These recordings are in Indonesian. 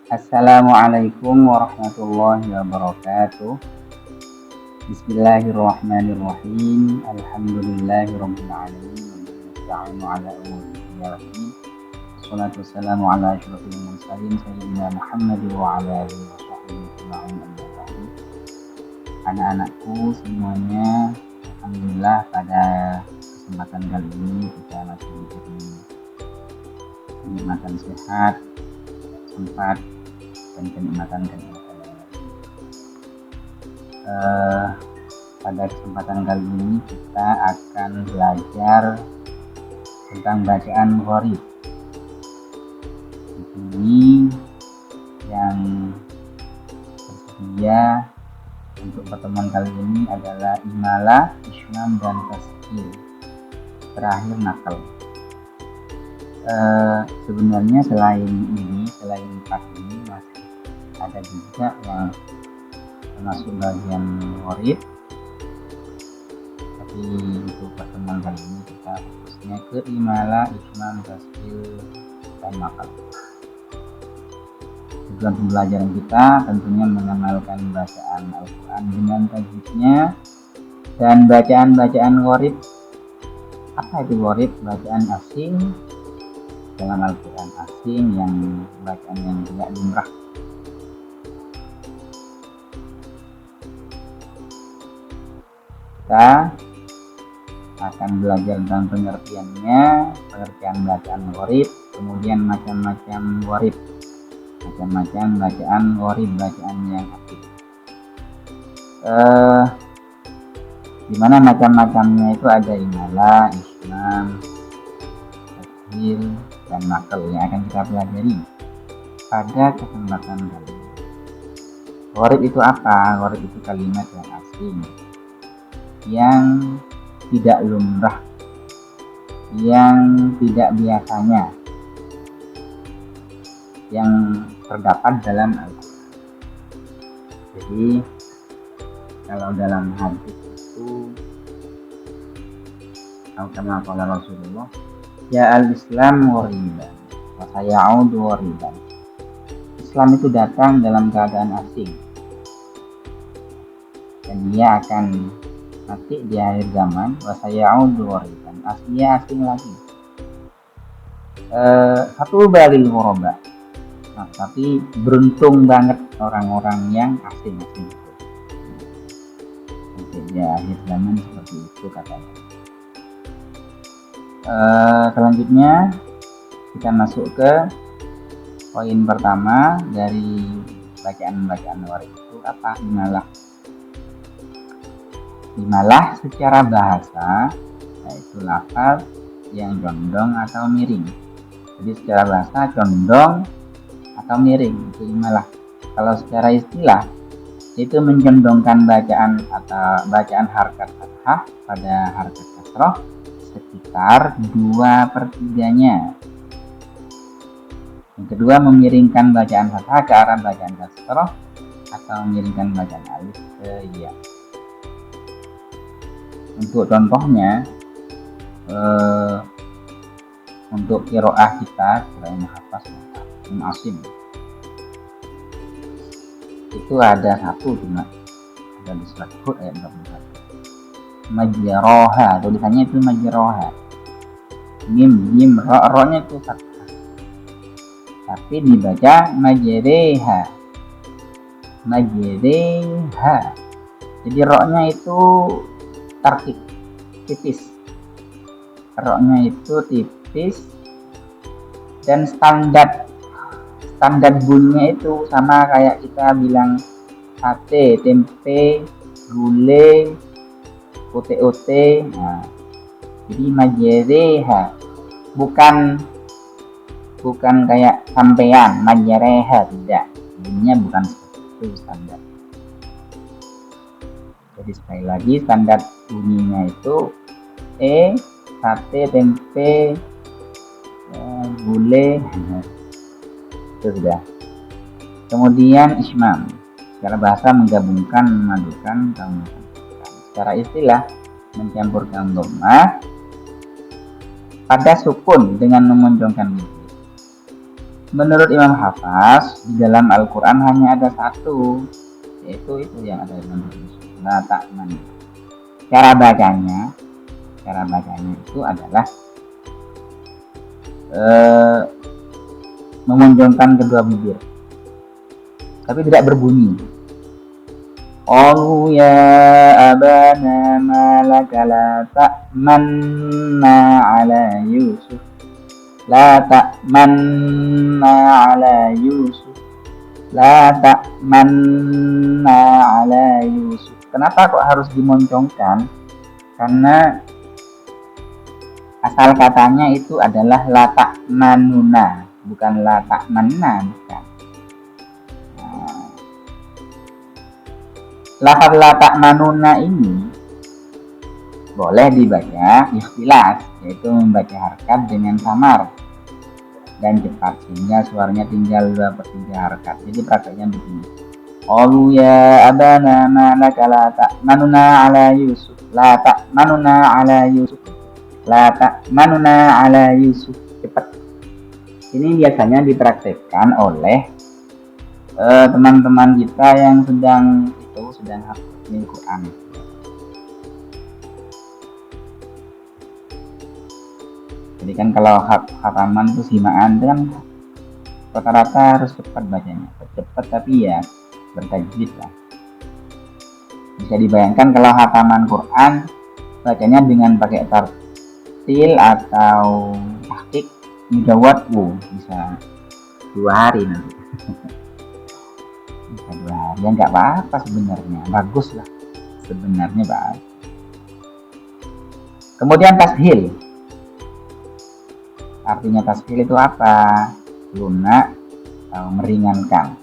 Assalamualaikum warahmatullahi wabarakatuh. Bismillahirrahmanirrahim. Alhamdulillahirabbil alamin. Nasta'inu ala umuri dunya waddin. Wassalatu wassalamu ala asyrofil mursalin sayyidina Muhammad wa ala alihi washabbihi ajma'in. Anak-anakku semuanya, alhamdulillah pada kesempatan kali ini kita masih diberi kenikmatan sehat, sempat dan kenikmatan. Pada kesempatan kali ini kita akan belajar tentang bacaan gharib. Di sini yang tersedia untuk pertemuan kali ini adalah imalah, ismam, dan tasghir. Terakhir nakal. Sebenarnya selain 4 ini masih ada juga yang termasuk bagian gharib, tapi untuk pertemuan kali ini kita fokusnya ke imalah, ismam, tasghir, dan nakal. Tujuan pembelajaran kita tentunya mengenalkan bacaan Al-Quran dengan tajwidnya dan bacaan-bacaan gharib. Apa itu gharib? Bacaan asing dalam Al-Quran, asing yang bacaan yang tidak lumrah. Kita akan belajar tentang pengertiannya, pengertian bacaan gharib, kemudian macam-macam gharib, macam-macam bacaan gharib, bacaan yang asing. Di mana macam-macamnya itu ada imalah, ismam, tasghir, dan nakal yang akan kita pelajari pada kesempatan kali ini. Gharib itu apa? Gharib itu kalimat yang asing, yang tidak lumrah, yang tidak biasanya, yang terdapat dalam Al-Quran. Jadi kalau dalam hadis itu, kama qala Rasulullah, ya al-Islam ghariban wa sayaudu ghariban. Islam itu datang dalam keadaan asing dan dia akan mati di akhir zaman. Wa sayaudu ghariban, aslinya asing lagi. Satu balil ghuraba. Nah, tapi beruntung banget orang-orang yang asing-asing itu. Di akhir zaman seperti itu katanya. Selanjutnya kita masuk ke poin pertama dari bacaan-bacaan gharib itu apa? Imalah. Imalah secara bahasa yaitu lafaz yang condong atau miring. Jadi secara bahasa condong atau miring itu imalah. Kalau secara istilah itu mencondongkan bacaan atau bacaan harakat fathah pada harakat kasroh sekitar 2/3-nya. Yang kedua, memiringkan bacaan fathah ke arah bacaan kasroh atau memiringkan bacaan alif ke ya. Untuk contohnya, untuk qiraah kita, qiraah muhafaz Asim, itu ada satu cuma ada di surat Hud ayat 21. Majroha, tulisannya itu majroha, mim ro-nya itu fathah, tapi dibaca majreha. Jadi ro-nya itu tarkik, tipis, ro-nya itu tipis, dan standar bunyinya itu sama kayak kita bilang sate, tempe, gulai, ote-ote. Nah, jadi majereha, bukan kayak sampean majereha, tidak, bunyinya bukan seperti itu standar. Jadi sekali lagi standar bunyinya itu sate, tempe, gulai, itu sudah. Kemudian ismam, secara bahasa menggabungkan, memadukan, secara istilah mencampurkan dhammah pada sukun dengan memonjongkan bibir. Menurut Imam Hafaz, di dalam Al-Quran hanya ada satu, yaitu itu yang ada dalam la ta'man. Cara bacanya itu adalah memonjongkan kedua bibir, tapi tidak berbunyi. Qalu ya abana ma laka la ta'manna ala Yusuf. La ta'manna ala Yusuf. La ta'manna ala Yusuf. Kenapa kok harus dimoncongkan? Karena asal katanya itu adalah la ta'manuna, bukan la ta'manna, bukan. Lafaz la ta'manuna ini boleh dibaca ikhtilas, yaitu membaca harakat dengan samar dan cepat sehingga suaranya tinggal 2/3 harakat. Jadi prakteknya begini. Qalu ya abana ma laka la ta'manuna ala Yusuf. La ta'manuna ala Yusuf. La ta'manuna ala Yusuf. Cepat. Ini biasanya dipraktekkan oleh teman-teman kita yang sedang hafal Quran. Jadi kan kalau hataman itu simaan itu kan rata-rata harus cepat bacanya, cepat tapi ya bertajwid lah. Bisa dibayangkan kalau hataman Quran bacanya dengan pakai tartil atau tahqiq mujawad, bisa 2 hari nanti. Bisa 2 hari, ya nggak apa-apa sebenarnya, bagus lah sebenarnya, bagus. Kemudian tashil. Artinya tashil itu apa? Lunak atau meringankan.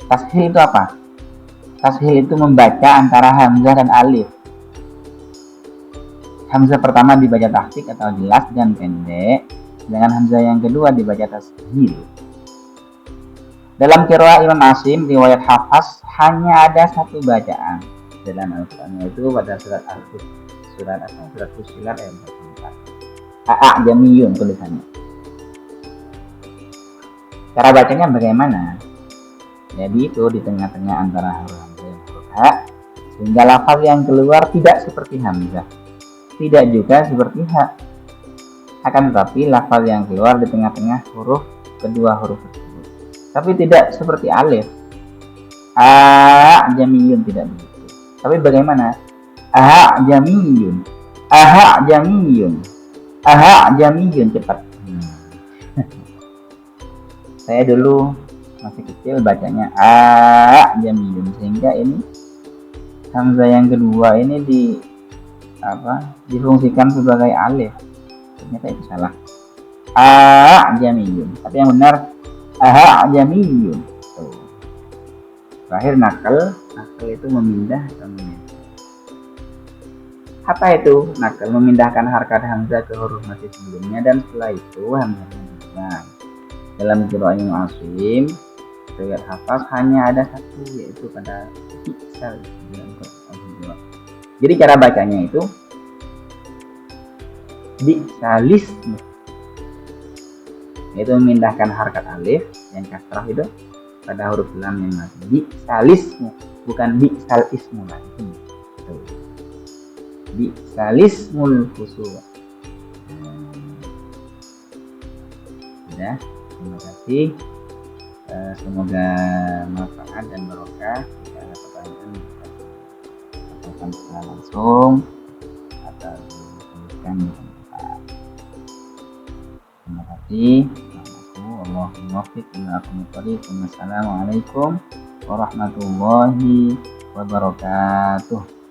Tashil itu apa? Tashil itu membaca antara hamzah dan alif. Hamzah pertama dibaca tahqiq atau jelas dan pendek, sedangkan hamzah yang kedua dibaca tashil. Dalam qiraah Imam Asim, riwayat Hafaz, hanya ada satu bacaan dalam Al-Quran, yaitu pada surat Fussilat ayat 44. A'jamiyun tulisannya. Cara bacanya bagaimana? Jadi itu di tengah-tengah antara huruf hamzah dan huruf ha, sehingga lafaz yang keluar tidak seperti hamzah, tidak juga seperti ha. Akan tetapi lafaz yang keluar di tengah-tengah kedua huruf tersebut, tapi tidak seperti alif. A'jamiyun tidak begitu. Tapi bagaimana? A'jamiyun, a'jamiyun, a'jamiyun, cepat. Saya dulu masih kecil bacanya a'jamiyun, sehingga ini hamzah yang kedua ini difungsikan sebagai alif. Ternyata itu salah. A'jamiyun. Tapi yang benar a'jamiyun. Terakhir nakal itu memindah atau memindahkan. Apa itu nakal? Memindahkan harakat hamzah ke huruf masih sebelumnya dan setelah itu hamzahnya dibuang. Dalam qiraah Imam Asim, riwayat Hafaz hanya ada satu, yaitu pada iksal. Jadi cara bacanya itu biksalismu, yaitu memindahkan harakat alif yang kasrah itu pada huruf lam yang mati. Biksalismu, bukan biksalismu lagi. Biksalismul khusus. Sudah. Terima kasih. Semoga manfaat dan barokah. Jika ada pertanyaan sampaikan secara langsung atau dituliskan di tempat. Terima kasih. Assalamualaikum warahmatullahi wabarakatuh.